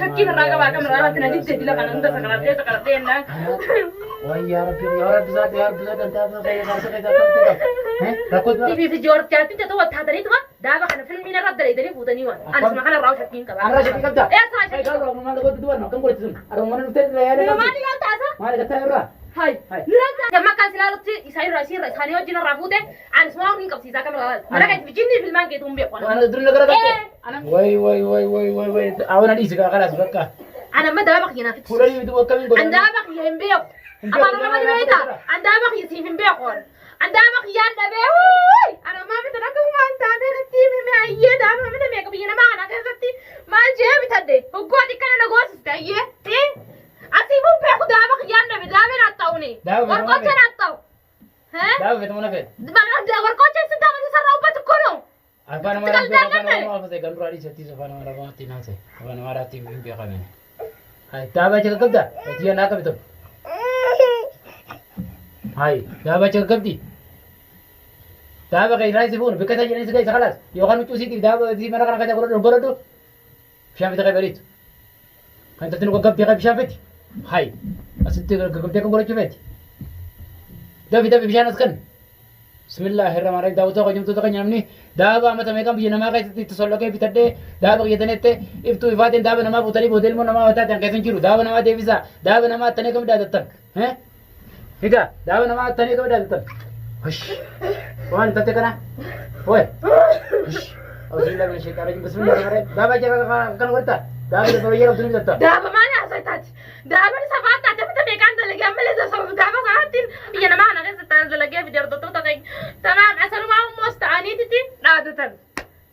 شكين الراقبة كم رأيت نجد تدي لك أنا أنت سكرتين لا ويا رب زاد أنت غير ركض تبي في جورج كاتي تتوه تهدري تما ده بقى أنا فيلم مين رد دري بودني وان أنا اسمع أنا راو شكين كبار أنا شكين كبدا إيه صار شكين قالوا ما نقول تدور ما كم قلت سن أنا ما نقول تدور يا ما دي قال تاسا ما لقيت تهرب هاي لا جماعة كان سلالتي يسير راسي خاني وجينا رافوده أنا اسمع مين كبسي ذاك مرة أنا قاعد بيجيني في المانجة توم بيقول أنا دري لقرا أنا وي أنا دي سكا خلاص بقى أنا ما ده بقى هنا فلان يدور كمين قول عندها بقى يهمبيو أنا ما دي بيتا عندها بقى يسيف يهمبيو عندها بقى يانا بيوي أنا ما بتركه ما أنت هذا التيم ما يدا ما بده ميك بيجينا ما أنا كذا ما جاي بتهدي هو قاعد يكلم نقول استعيه إيه أسيبهم بياخد ده بقى يانا بدامين الطاوني ورقتنا الطاو ها ده في تمنا فين ده ورقتنا سنتا ما تسرعوا بتكونوا أفانا ما أفسد كان رأي ستي أفانا ما رأيت ناسه أفانا ما رأيت مين بيخامن هاي تابع شكل كبدا وتيجي ناك بتو هاي تابع شكل كبدي تابع كي رأي سيفون بكتة جنس كي خلاص يوغان متوسي تي تابع زي مرة كنا كذا قرر بشام بتاعي بريت كان تتنو كبدي كي بشام بتي هاي أصدق كبدي كم قرر شفتي ده في بشان أسكن بسم الله الرحمن الرحيم داوود تاجم تو تاجم نمني دابا ما تميكم بيجي نما كاي تسولو كاي بيتدي دابا يتنته إفتو إفادين دابا نما بوتالي بوديل مو نما وتا تان كيسن جيرو دابا نما ديفيسا دابا نما تنيكم دادتن ها هيدا دابا نما تنيكم دادتن هش وان تتكنا وين هش أعوذ بالله من الشيطان الرجيم بسم الله الرحمن الرحيم دابا جا كان ورتا دابا دابا يلا بدون جتا دابا ما أنا سيتاج دابا نسافات تبي تبيكان دلقي أمل إذا سو دابا ساعتين بيجي نما أنا كذا تنزلقي في دير دكتور تقين تمام عسل ما هو مستعاني تتي نادتن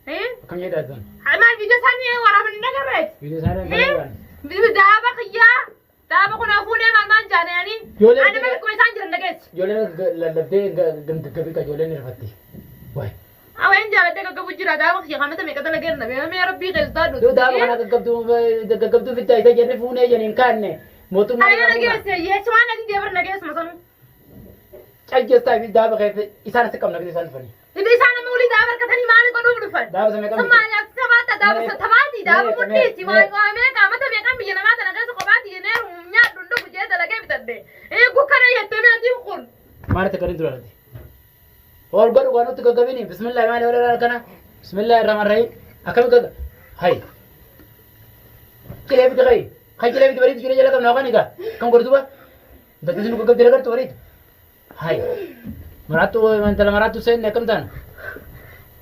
إيه كم يدادن ما الفيديو ثاني ورا من نقرأت فيديو سارة كمان دابا خيا دابا كنا فوني ما جانا يعني أنا ما كويس أنجر نقص جولين لبدي قمت كبير كجولين رفتي واي أوين جانا تك كبوجرا دابا خيا خامة تمي كذا لقينا ما يا ربي غزدار دو دابا أنا قبضو في التايتا جري فوني جنين كانه موتو ما أنا نقص يسوان أدي دابا نقص مثلا أجلس في دابا خير إسانة سكمل نقدر إسانة فني إذا إسانة مولي دابا كتني مالي كنو بدفن دابا سمعك سمعنا سبات دابا ستباتي دابا مدتي ما ما كامة تبي كم بيجي نما تنقص قباتي ينير ومنيا دندو بجد لقي بتدي إيه كوكنا يتمي أدي وكون ما نتكلم دلوقتي और बर वानो तो कभी नहीं बिस्मिल्लाह माने वाला करना बिस्मिल्लाह रहमान रहीम अकल कर हाय चले भी गई खाई चले भी बरी चले जला कम नौका नहीं का कम कर दूबा दत्ती को कब दिला कर तो बरी हाय मरातु से ने कम दान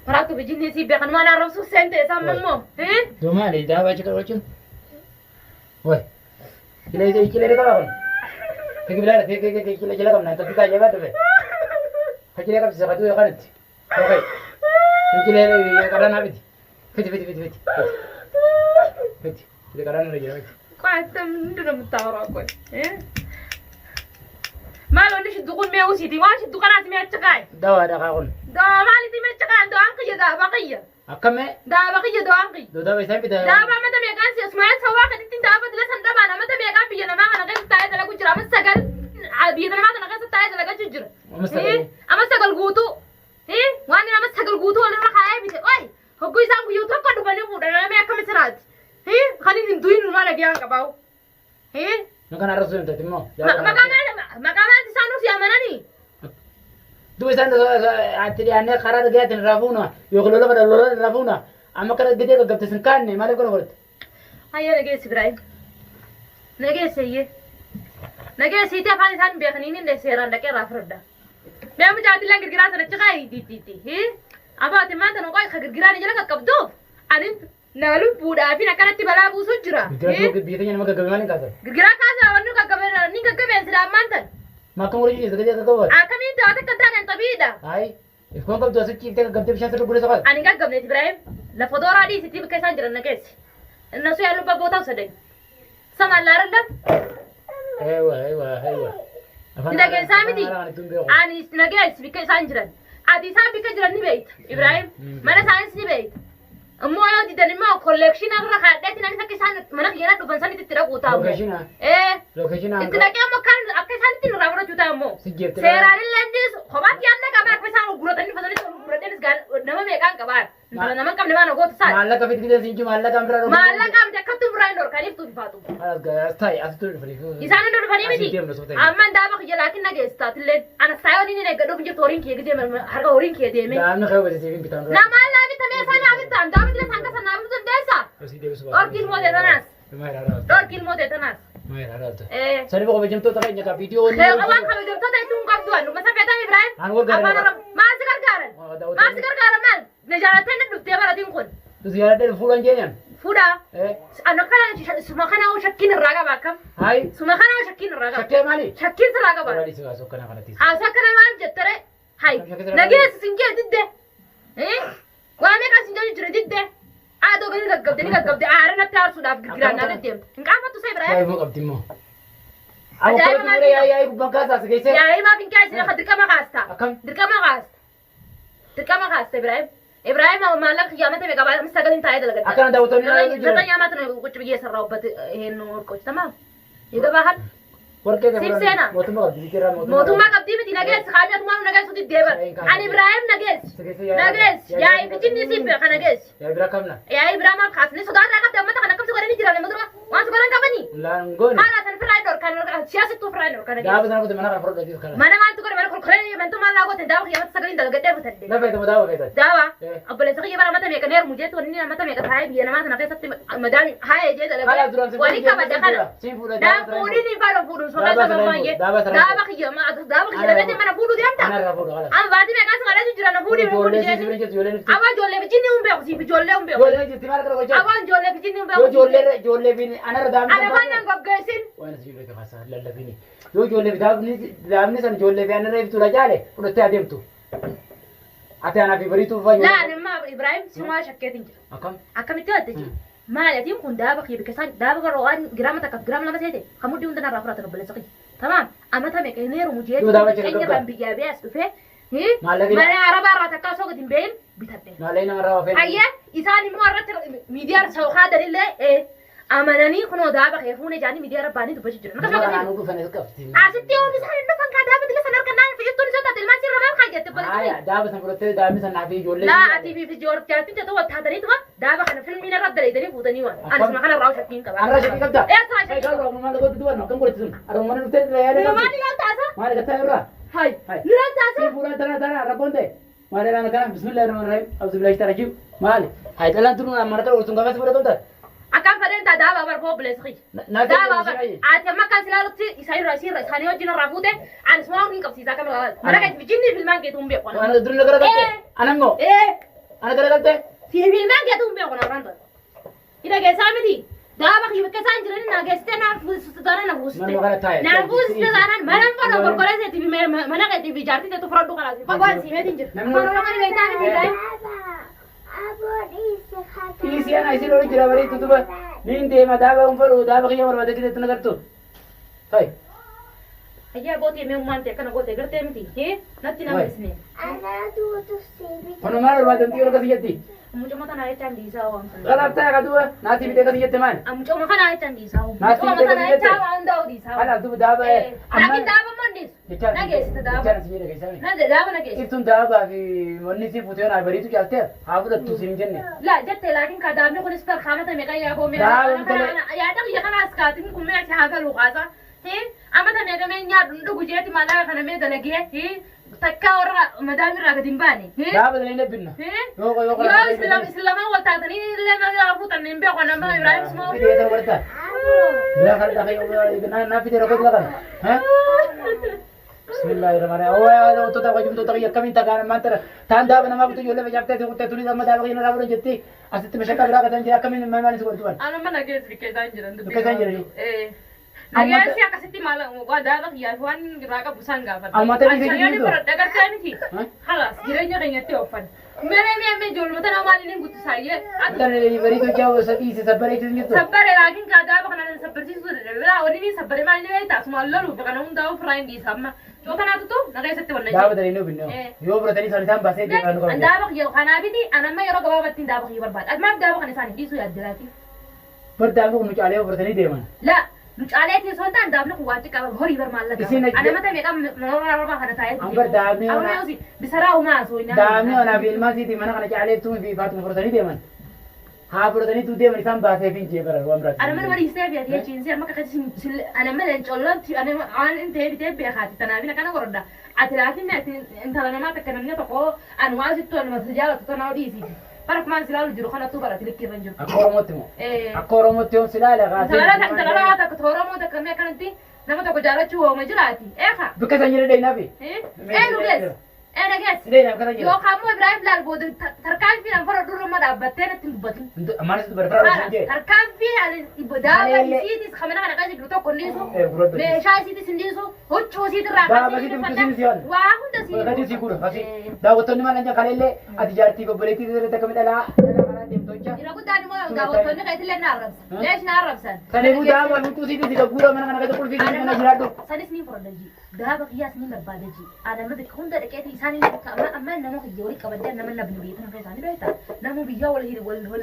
मरातु बिजली सी बेखन माना रसु सेंटे साममो हैं दो माले दा बाच कर वचन ओए चले रे का फेंक बिला फेंक चले जला कम ना तो पिता जगह तो فكرة كم سقطوا يا قرنت، أوكي، يمكن هذا كرنا بدي، فتي، إذا كرنا رجلا فتي. قاعد من دون متعارف كوي، إيه؟ ما لو نيش الدخول مية وسيدي، واش الدخانات مية تقاي. دوا قاقول. دوا ما لي تمية تقاي، دوا أنقية دا بقية. أكمل. دا بقية دوا أنقية. دوا بيسام بيدا. دا ما تبي كان اسمع سوا كده أنت دا بدل سند ما ما تبي كان بيجي نما أنا كده تايد لا كجرا مسجل، بيجي نما أنا كده تايد لا كجرا. إيه؟ أما سجل قوتو. إيه؟ وانا أما سجل قوتو ولا راح عاي بيجي، أي هو كويس أنا قوتو كده بني بودا أنا ما أكمل سراد. إيه؟ خليني ندوين ما نجيان كباو. إيه؟ مكان الرسول أنت تمو. مكان تسانو في أمانني. دو إنسان أتري أنا خراد جات الرافونا يقولوا له بدل له الرافونا أما كده جديد قبل تسنكاني ما لقوا قلت. هيا نجيس إبراهيم. نجيس هي. نجيس هي تفعل إنسان بيخنين إن سيران لك رافردا. بيعمل جاتي لك الجراس أنا تجاي تي. هي. أبا تمان تنوقع خير جراني جلك كبدو. أنا نالو بودا في نكانة تبلا بوسو جرا. جرا بيتي أنا ما كجمع لين كذا. جرا كذا وانو كجمع نين كجمع سلام مانتن. ما كم وري إذا كذا كذا. أكمل تاتا كذا كان طبيعي. هاي. إخوان كم دوسك كيف تك قبل تبشر سر بقول سقال. أنا قاعد قبل إبراهيم. لفدورا دي ستي بكيسان جرا نجيس. الناس يعلم بقوتها وسدين. سمع الله رندم. أيوة. إذا كان سامدي. أنا نجيس بكيسان جرا. عادي سام بكيسان نبيت. إبراهيم. ما أنا ساينس نبيت. أمو أيوة دي دني ما كولكشن أغرى خدت أنا سكيسان ما نخينا دو بنسان تترى قوتها. لوكيشنا. إيه. لوكيشنا. إنت لكن أمو كان أكيسان تنرى ورا جوتا أمو. سيران اللنديس خبات يامنا كبار بس أنا غورة تاني فضلت غورة تاني سجال نما ميكان كبار Intala nama qabne waan ogoota saal. Maallaqa fit fitee siin jiru maallaqa ambiraa dhoofu. Maallaqa amte akkatti biraan dhorkaniif tuuti faatu. As taa'e asitti dhufanii. Isaan hin dhufanii miti. Amma daaba kiyya laakiin nageessitaatillee ana saayoon inni eeggadhuuf jirtu horiin kee gidee harka horiin kee deeme. Daamni kee hubate siifin bitaan. Namaan laa bitamee isaan haa bitaan daaba dila isaan kasa naamuu dandeessa. Dhorkiin mootee tanaas. Dhorkiin mootee tanaas. Sani boqo bejamtoota keenya ka viidiyoo ni. Waan kabajamtoota itti qabdu waan masa feetan Ibrahim. Maal si gargaaran? Maal si gargaaran maal? Na jaalattee na dhuftee baratiin kun. Tu yaadde fuudhan jeenyaan. Fuudha. Ana kana suma kana shakkiin irraa qaba akkam. Hayi. Suma kana shakkiin irraa qaba. Shakkee maali? Shakkiin irraa qaba. Walaali si kaasoo kana kanatti. Asa kana maal jettare? Hayi. Nageessi singee didde. Waan meeqa singee jira didde. Aadoo gadi gaggabde aara natti aarsuudhaaf girgiraan na deddeemte. Hin qaafatu sa Ibrahim. Hayi moo qabdi immoo. Abukkoo ture yaa'ii gubbaan kaasaas geesse. Yaa'ii maaf hin kaasine ka dirqama kaasta. Akkam? Dirqama kaasta. Dirqama kaasta Ibrahim. Ibrahim maallaqa kiyyaamata meeqa baay'ee sagalin taa'ee dalagadda. Akkana daawwattoonni naannoo jiran. Zata nyaamata na qucci biyyee sarraa ubbate heennu qochi tamaam. Egaa baahan. Warqee Sibseena. mootummaa qabdi jira Mootummaa qabdii miti nageessi qaamiyatumaan nageessu diddeeban. Ani Ibrahim nageessi. Nageessi. Yaa'ii bijinni siibbe ka nageessi. Yaa'ii bira kamna. Yaa'ii biraa maal kaasne sodaarraa qabdi ammata kan akkamsi godhanii jiran madura waan sodaran qabanii. Laangoon. Haala san firraa hin dhorkan siyaasittuu firraa hin dhorkan. Gaafa sana kutu mana kana fudhatu kana. Mana maaltu godhe mana kurkuree mantu maal laa goote daawa kiyyaamata sagalin dalagadhee butadde. Na fayyadamu daawa fayyadamu. Daawa. Obboleessa kiyya bara mata meeqa neer mujeetu wanni mata meeqa taa'ee biyya namaa sana keessatti madaami haayee jee dalagadhee. Wali qabadde kana. Daa fuudhiin hin faadha fuudhuun sodaa sababa baay'ee. Daawa kiyya dhabeetti mana fuudhuu deemta. Amma baatii meeqaa si kadhatu jira na fuudhii fuudhii jee. Awwa ijoollee bijinni hin beeku siif ijoollee hin beeku. Awwa ijoollee bijinni hin beeku. Ijoollee bini anarra daamni. Ana waan nan gaggeessin. Waan si beeka fasa lallabini. Yoo ijoollee daamni san ijoollee fi anarra ibsuudha jaale fudhattee adeemtu. Ati anaaf bariituuf fayyadu. Laa nimma Ibrahim si maa shakkeetiin jira. Akkam? Akkamitti wadde jira. Maaliyatiin kun daaba kiyya bikkisaan daaba garoo waan giraama takka giraama lama seete kan mudhii hunda narraa fudhatan obboleessa kiyya. Tamam amma tame qeneeru mujee keenya kan biyyaa biyyaas dhufee mana arabaa irraa takka osoo gadi hin beeyin bitadhe. Maallee namarraa wafee. Hayyee isaan immoo irratti miidiyaa sawukaa dalillee amananii kunoo daaba kee fuunee jaanii miidiyaa rabbaanii dubbachuu jiru. Naannoo dhufanii qabdi. Asitti yoo isaan hin dhufan kaa daaba dila sana harkannaan fayyadtuun isaa taate ilmaan sirra maal kaayyette Aya daaba san fudhattee daabni sanaa fi ijoollee. Laa ati fi ijoollee jatu wattaatanii tuma daaba kana filmiin irra daleedanii fuutanii waan. Ani suma kana irraa shakkiin qaba. Anarraa shakkii qabda. Eessa shakkii? Egaa roobni maal godhu duwwan kan godhatu sun. Aroomaan dhuftee dila yaadee. Maali laan taasa? Maali gattaa irraa? Hai. Laan taasa? Si fuudhan tana rabboon ta'e. Maali laan kana bismillaahi rahmaani rahiim. Abdu billahi tarajiu. Maali? Hai dhalaan turu mana kana ursuun gaafas fudhatu taate. Akan fadeen taa daaba bar boo bileessi. Daaba bar ati amma kan silaalutti isaanii wajjin irraa fuute ani suma hin qabsiisaa kamila laal. Mara kan bijinni filmaan keetu hin beeku. Ana durna gara galte. Anammoo. Ana gara galte. Si filmaan keetu hin beeku na ranta. Ida geessaa miti. Daaba kiyya bakka isaan jiran na geessite na fuusiste taana na fuusiste. Na fuusiste taana mana kana gorgoreessa itti mana kan itti ijaartite tu fudhadhu kanaati. Fagwaan siimeetiin jira. Afaan oromoo ni beektaa miti daa'im. Isian aisin lori jira bari tutuba nin deema daaba unfalu daaba kiyya barbaade kite tuna gartu hai ayya booti me umman te kana goote garte miti natti nama isne ono mal barbaade mti yorga siyatti mucuma kana ay tan disa wa galata ka duwa nati bite ka siyatti man mucuma kana ay tan disa wa nati mucuma kana ay tan wa unda disa wa ala du daaba lakin daaba mondis nageessite daaba nade daaba nageessite iftun daaba fi monni si fuute na baritu chalte haa fudhattu sin jenne la jette lakin ka daabni kunis per khamata me qayya ko me ya ta ya kana askatin kun me ta haga luqasa amata me ga me nya dundu jeeti mala kana me dalage takka warra madami ra gadin bani daaba dalene binna yo islam wal taatani le ma ya futan nimbe ko na ma ibrahim smo video warta bila kali dah kayo na video ko lakan ha Bismillahirrahmanirrahim. Oh ya, to wajib to takiya kami tagana mantra. Tanda bana ma kutu yolle bajapte se kutu tuli damma dawa kina rabro jetti. Asitte meshaka bira katan jira kami memani se kutu. Ana mana ges bike sanjira ndu. Bike sanjira. Agak siya kasi timala gua dapat ya tuan gerakan busan gak pada. Amata ni Saya ni gitu. dagar saya ni. Halas, kiranya kayaknya tiofan. Mere jual mata nama ini butuh saya. Atan ni bari to jauh saki se sabar itu gitu. Sabar lagi nggak ada apa karena sabar sih sudah. Bila orang ini sabar mana ni tak semua lalu karena undang friend di sama. Coba na tu, naga satu warna. Dapat dari nu binno. Yo berarti sari sam bahasa dia anu kalau. Anda apa kau karena abis ni, anak mai orang kau batin dah apa kau berbat. Adma dah apa kan sana di suya jelati. Bertanggung nu cale berarti dia mana? La, Lucaaleetii osoo hin taane daabni kun waan xiqqaa horii barmaalla Isin gaba. Ana mata meeqa mana rabaa kana taa'ee. Ambar daabni ona. Amma yosi bisaraa umaa osoo hin Daabni ona fi ilmaa siitii mana kana caaleettuu fi faatuma fudhatanii deeman. Haa fudhatanii tu deeman isaan baasee fi jee bara waan biraatti. Ana mana mariisee fi ati jechiinsi amma kakati ana mana collotti ana aan intee bitee beekaati tanaafina kana gorodha. Ati laafinne ati intala namaa takka namni tokko an waan sittu an masjaalatu tanaa dhiisiiti. Bara kumaan silaalu jiru kanattuu bara tilikki irra jiru. Akka Oromootti moo? Akka Oromootti yoo silaala kaasee. Talala takka Oromoo takka mee kanatti nama tokko jaalachuu hooma jiraati. Eeka. Bikka san jedhee dheeynafi. Nugees. Nagees. Dheeynaaf kana jedhe. Yookaan immoo Ibrahim laal booda tarkaanfii nan fara duruma dhaabbattee natti hin dubbatin. Maanis bara fara waan jee. Tarkaanfii daaba isiitis kamina kana kan jiru tokko ndiisu. Meeshaa isiitis ndiisu. Huccuu isiitirraa Daaba isiitis guddisiinis yoon. waa hunda sii. Gadi sii guddaa kasi. Daawwattoonni maal anja kaleellee ati jaartii obboleettii irratti akka midhalaa dhalaa deemtocha. Ira guddaan immoo daawwattoonni keessillee na arrabsan. Leesh na arrabsan. Kanaafuu daaba huccuu isiitis gagguura mana kana keessa qulfiitii mana jiraadhu. Sanis ni furdajii. Daaba kiyyaas ni barbaadajii. Adama bika hunda dhaqeeti isaanii amma nama kiyya wali qabadee nama nabni beekan akka isaanii beekta. Nama biyya wal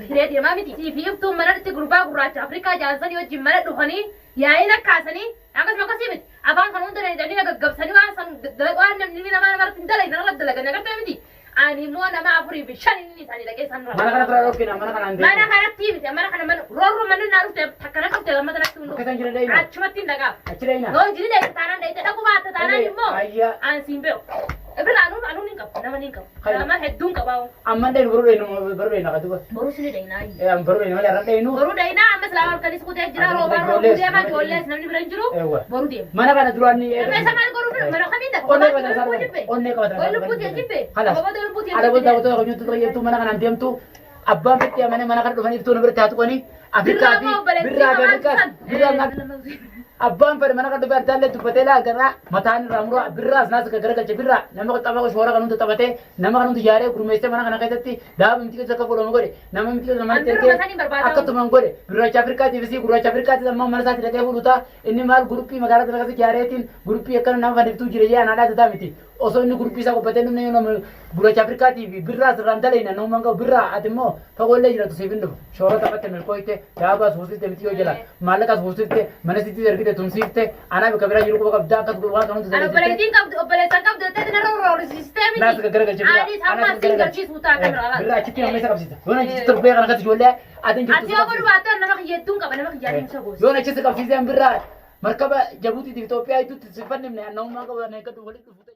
hiree deemaa miti. Fi iftuu mana itti gurbaa gurraacha Afrikaa jaansanii wajjin mana dhufanii yaa'ina kaasanii akkasuma akkasii miti. Afaan kan hunda daldalii gaggabsanii waan san waan namni nama namarratti hin dalagne nama dalagan agartee miti. Ani immoo nama afurii fi shan inni isaanii dhaqee isaan Mana kana bira rokkina mana kana andee. Mana kanatti miti mana kana mana roorro manni naa dhufte takkana qabte lammata natti hundu. Akka isaan jira dheeyna. Achumatti hin dhaqaa. Achi dheeyna. Yoo jiri dheeyte taanaan dheeyte dhaquu baatte taanaan immoo Ayya. aan siin beeku. Ibra anuun hin qabu nama hin qabu. Nama hedduun qabaa. Amman dheeynu baruu dheeyna qatuba. Boruu sini dheeyna. Baruu dheeyna malee har'a dheeynu. Boruu dheeyna ammas lama halkanis kutee jira roobaa roobuu deemaa ijoollees namni bira hin jiru. Boruu deema. Mana kana duraan ni Meeshaa maal godhuu bira mana kamiin dhaqa. Onnee qabatan isaa onnee qabatan. Ol lubbuutii jibbe. Halas. Babaa lubbuutii Ada booda booda hojii tu tajaajiltu mana kana deemtu abbaan fitti amane mana kana dhufanii iftuu nabirti haatu qoni Afrikaa fi birraa fi Afrikaas birraa abbaan fedhe mana kana dhufee addaallee dubbatee laagarraa mataan irraa muruu birraa asnaas garagalche birraa nama xabaqa shoora kan hundi taphatee nama kan hundi yaaree gurmeessee mana kana keessatti daaba miti keessa akka fuudhamu godhe nama miti keessa namatti ergee akkatuma godhe birraacha Afrikaatiif si gurraacha Afrikaatiif ammoo mana isaatti dhaqee fuudhutaa inni maal guruppii magaalaa sana keessatti yaareetiin guruppii akkana nama fandiftuu jire jee anaadhaa tataa miti osoo inni guruppii isaa qophatee namni yoo nama gurraacha Afrikaatiif birraa sirraan dalayna nama mangaa birraa ati immoo fagoollee jiratu siif hin dhufu shoora taphatte milkooyte daabaas fuusifte miti yoo jala maallaqaas fuusifte mana sitti ergite tumsiifte anaa bakka biraa jiru quba qabdaa akkas waan kan hundi obboleettiin qabdu obboleessan qabdu jettee na roorrisiistee miti. Naas garagalche birraa. Anis amma siin galchiisuu taate biraa. Birraa achitti nama isa qabsiisa. Yoon achitti torbee kana akkatti ijoollee ati hin Ati jirtu. yoo godhu baatte nama kiyyattuun qaba nama kiyyaatiin isa gosa. Yoon achitti qabsiiseen birraa markaba Jabuutiitiif Itoophiyaa itti sifannimne annamummaa qaban eeggatu walitti dhufute.